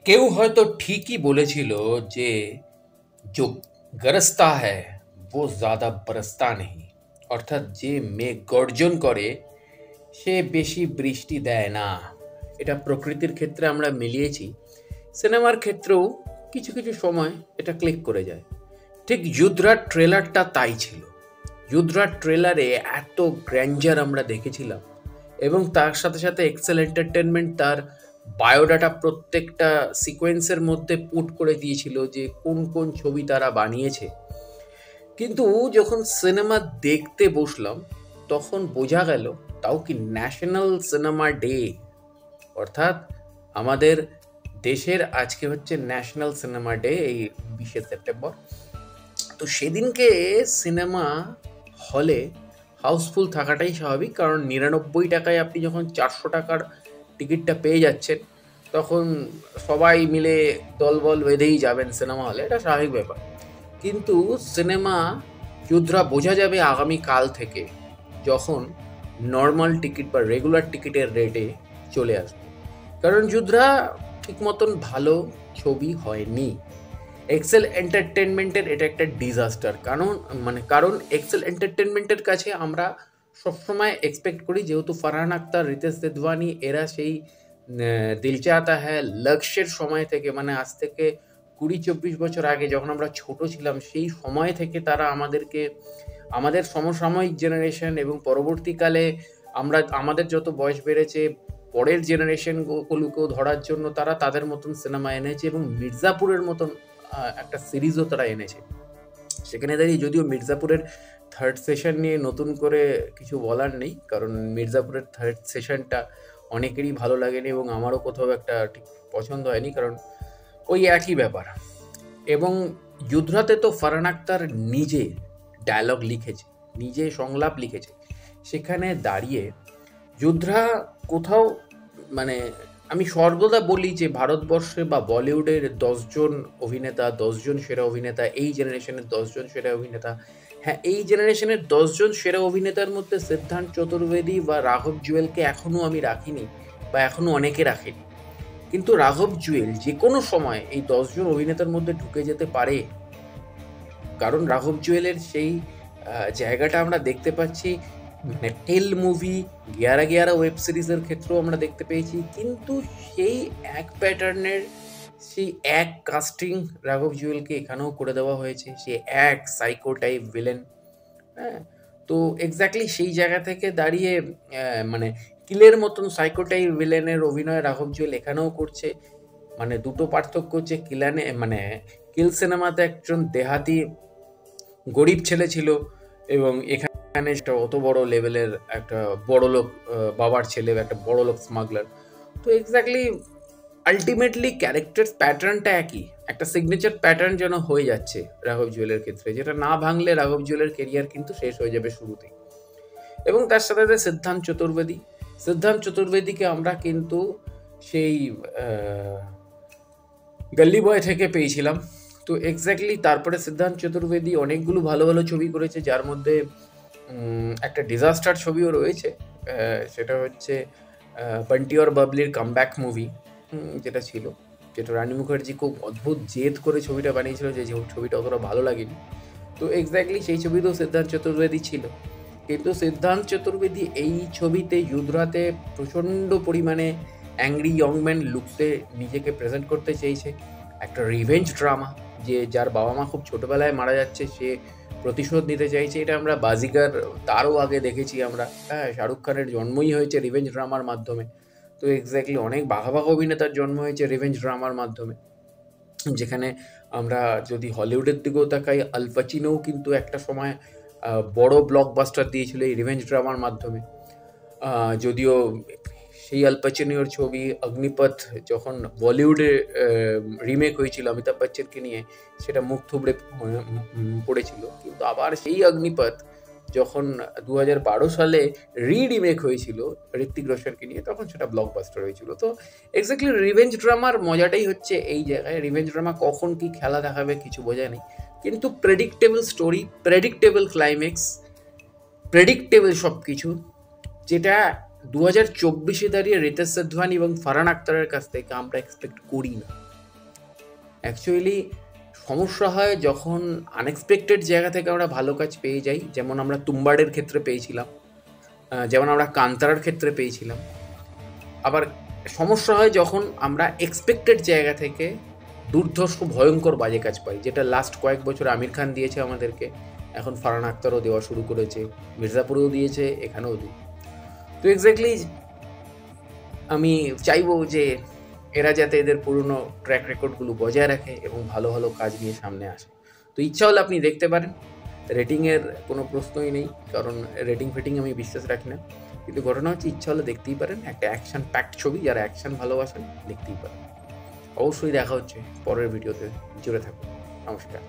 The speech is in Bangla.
কেউ হয়তো ঠিকই বলেছিল যে जो गरजता है वो ज्यादा बरसता नहीं। অর্থাৎ যে মেঘ গর্জন করে সে বেশি বৃষ্টি দেয় না। এটা প্রকৃতির ক্ষেত্রে আমরা মিলিয়েছি, সিনেমার ক্ষেত্রেও কিছু কিছু সময় এটা ক্লিক করে যায়। ঠিক যুদ্ধরাজ ট্রেলারটা তাই ছিল। যুদ্ধরাজ ট্রেলারে এত গ্র্যান্ডার আমরা দেখেছিলাম, এবং তার সাথে সাথে এক্সেল এন্টারটেনমেন্ট তার বায়োডাটা প্রত্যেকটা সিকোয়েন্সের মধ্যে পুট করে দিয়েছিল যে কোন কোন ছবি তারা বানিয়েছে। কিন্তু যখন সিনেমা দেখতে বসলাম তখন বোঝা গেল তাও কি ন্যাশনাল সিনেমা ডে, অর্থাৎ আমাদের দেশের আজকে হচ্ছে ন্যাশনাল সিনেমা ডে, এই 20শে সেপ্টেম্বর। তো সেদিনকে সিনেমা হলে হাউসফুল থাকাটাই স্বাভাবিক, কারণ 99 টাকায় আপনি যখন 400 টাকার টিকিটটা পেয়ে যাচ্ছেন তখন সবাই মিলে দলবল বেঁধেই যাবেন সিনেমা হলে, এটা স্বাভাবিক ব্যাপার। কিন্তু সিনেমা যুদ্ধরা বোঝা যাবে আগামীকাল থেকে, যখন নর্মাল টিকিট বা রেগুলার টিকিটের রেটে চলে আসবে। কারণ যুদ্ধরা ঠিক মতন ভালো ছবি হয়নি। এক্সেল এন্টারটেনমেন্টের এটা একটা ডিজাস্টার। কারণ এক্সেল এন্টারটেনমেন্টের কাছে আমরা সবসময় এক্সপেক্ট করি, যেহেতু ফারহান আক্তার, রিতেশ সেধওয়ানি এরা সেই দিল চাহতা হ্যায়, লক্ষ্যের সময় থেকে, মানে আজ থেকে 20-24 বছর আগে যখন আমরা ছোট ছিলাম সেই সময় থেকে তারা আমাদেরকে, আমাদের সমসাময়িক জেনারেশন এবং পরবর্তীকালে আমাদের যত বয়স বেড়েছে পরের জেনারেশনগুলোকেও ধরার জন্য তারা তাদের মতন সিনেমা এনেছে, এবং মির্জাপুরের মতন একটা সিরিজও তারা এনেছে। সেখানে দাঁড়িয়ে যদিও মির্জাপুরের থার্ড সেশন নিয়ে নতুন করে কিছু বলার নেই, কারণ মির্জাপুরের থার্ড সেশনটা অনেকেরই ভালো লাগেনি এবং আমারও কোথাও একটা ঠিক পছন্দ হয়নি, কারণ ওই একই ব্যাপার। এবং যুদ্ধরাতে তো ফারহান আক্তার নিজে ডায়লগ লিখেছে, নিজে সংলাপ লিখেছে। সেখানে দাঁড়িয়ে যুদ্ধরা কোথাও, মানে আমি সর্বদা বলি যে ভারতবর্ষে বা বলিউডের 10 জন অভিনেতা, 10 জন সেরা অভিনেতা, এই জেনারেশনের 10 জন সেরা অভিনেতা, হ্যাঁ এই জেনারেশনের 10 জন সেরা অভিনেতার মধ্যে সিদ্ধান্ত চতুর্বেদী বা রাঘব জুয়েলকে এখনও আমি রাখিনি, বা এখনও অনেকে রাখেনি। কিন্তু রাঘব জুয়েল যে কোনো সময় এই 10 জন অভিনেতার মধ্যে ঢুকে যেতে পারে, কারণ রাঘব জুয়েলের সেই জায়গাটা আমরা দেখতে পাচ্ছি, মানে টেল মুভি, 11 11 ওয়েব সিরিজের ক্ষেত্রেও আমরা দেখতে পেয়েছি। কিন্তু সেই এক প্যাটার্নের, সেই এক কাস্টিং রাঘব জুয়েলকে এখানেও করে দেওয়া হয়েছে, সে এক সাইকো টাইপ ভিলেন। হ্যাঁ, তো এক্স্যাক্টলি সেই জায়গা থেকে দাঁড়িয়ে মানে কিলের মতন সাইকো টাইপ ভিলেনের অভিনয় রাঘব জুয়েল এখানেও করছে। মানে দুটো পার্থক্য হচ্ছে, কিল সিনেমাতে একজন দেহাতি গরিব ছেলে ছিল, এবং এখানে একটা অত বড় লেভেলের একটা বড়লোক বাবার ছেলে, একটা বড়লোক স্মাগলার। তো এক্স্যাক্টলি আলটিমেটলি ক্যারেক্টার প্যাটার্নটা একই, একটা সিগনেচার প্যাটার্ন যেন হয়ে যাচ্ছে রাঘব জুয়েলের ক্ষেত্রে, যেটা না ভাঙলে রাঘব জুয়েলের কেরিয়ার কিন্তু শেষ হয়ে যাবে শুরুতেই। এবং তার সাথে সাথে সিদ্ধান্ত চতুর্বেদীকে আমরা কিন্তু সেই গল্লি বয় থেকে পেয়েছিলাম। তো এক্স্যাক্টলি তারপরে সিদ্ধান্ত চতুর্বেদী অনেকগুলো ভালো ভালো ছবি করেছে, যার মধ্যে একটা ডিজাস্টার ছবিও রয়েছে, সেটা হচ্ছে বান্টি और বাবলির কামব্যাক মুভি, যেটা ছিল, যেটা রানী মুখার্জি খুব অদ্ভুত জেদ করে ছবিটা বানিয়েছিল, যে ছবিটা অতটা ভালো লাগেনি। তো এক্স্যাক্টলি সেই ছবিতেও সিদ্ধান্ত চতুর্বেদী ছিল। কিন্তু সিদ্ধান্ত চতুর্বেদী এই ছবিতে যুদ্ধরাতে প্রচণ্ড পরিমাণে অ্যাংরি ইয়ংম্যান লুকসে নিজেকে প্রেজেন্ট করতে চেয়েছে। একটা রিভেঞ্জ ড্রামা, যে যার বাবা মা খুব ছোটোবেলায় মারা যাচ্ছে, সে প্রতিশোধ নিতে চাইছে। এটা আমরা বাজিগার তারও আগে দেখেছি আমরা। হ্যাঁ, শাহরুখ খানের জন্মই হয়েছে রিভেঞ্জ ড্রামার মাধ্যমে। তো এক্স্যাক্টলি অনেক বাঘা বাঘা অভিনেতার জন্ম হয়েছে রিভেঞ্জ ড্রামার মাধ্যমে। যেখানে আমরা যদি হলিউডের দিকেও তাকাই, আল পাচিনোও কিন্তু একটা সময় বড় ব্লকবাস্টার দিয়েছিল এই রিভেঞ্জ ড্রামার মাধ্যমে। যদিও সেই আল পাচিনোর ছবি অগ্নিপথ যখন বলিউডে রিমেক হয়েছিল অমিতাভ বচ্চনকে নিয়ে, সেটা মুখ থুবড়ে পড়েছিল। কিন্তু আবার সেই অগ্নিপথ যখন 2012 সালে রিমেক হয়েছিল ঋত্বিক রোশনকে নিয়ে, তখন সেটা ব্লকবাস্টার হয়েছিল। তো এক্স্যাক্টলি রিভেঞ্জ ড্রামার মজাটাই হচ্ছে এই জায়গায়। রিভেঞ্জ ড্রামা কখন কি খেলা দেখাবে কিছু বোঝা নেই, কিন্তু predictable story, predictable climax, predictable সব কিছু, যেটা 2024-এ দাঁড়িয়ে রিতেশ সেধওয়ানি এবং ফারহান আক্তারের কাছ থেকে আমরা এক্সপেক্ট করি না। অ্যাকচুয়ালি সমস্যা হয় যখন আনএক্সপেক্টেড জায়গা থেকে আমরা ভালো কাজ পেয়ে যাই, যেমন আমরা তুম্বাড়ের ক্ষেত্রে পেয়েছিলাম, যেমন আমরা কান্তারার ক্ষেত্রে পেয়েছিলাম। আবার সমস্যা হয় যখন আমরা এক্সপেক্টেড জায়গা থেকে দুর্ধর্ষ ভয়ঙ্কর বাজে কাজ পাই, যেটা লাস্ট কয়েক বছর আমির খান দিয়েছে আমাদেরকে, এখন ফারহান আখতারও দেওয়া শুরু করেছে, মির্জাপুরেও দিয়েছে, এখানেও দিই। তো এক্স্যাক্টলি আমি চাইবো যে এরা যাতে এদের পুরনো ট্র্যাক রেকর্ডগুলো বজায় রাখে এবং ভালো ভালো কাজ নিয়ে সামনে আসে। তো ইচ্ছা হলে আপনি দেখতে পারেন, রেটিংয়ের কোনো প্রশ্নই নেই, কারণ রেটিং ফেটিং আমি বিশ্বাস রাখি না। কিন্তু ঘটনা হচ্ছে ইচ্ছা হলে দেখতেই পারেন, একটা অ্যাকশন প্যাকড ছবি, যারা অ্যাকশন ভালোবাসেন দেখতেই পারেন। অবশ্যই দেখা হচ্ছে পরের ভিডিওতে, জুড়ে থাকুন। নমস্কার।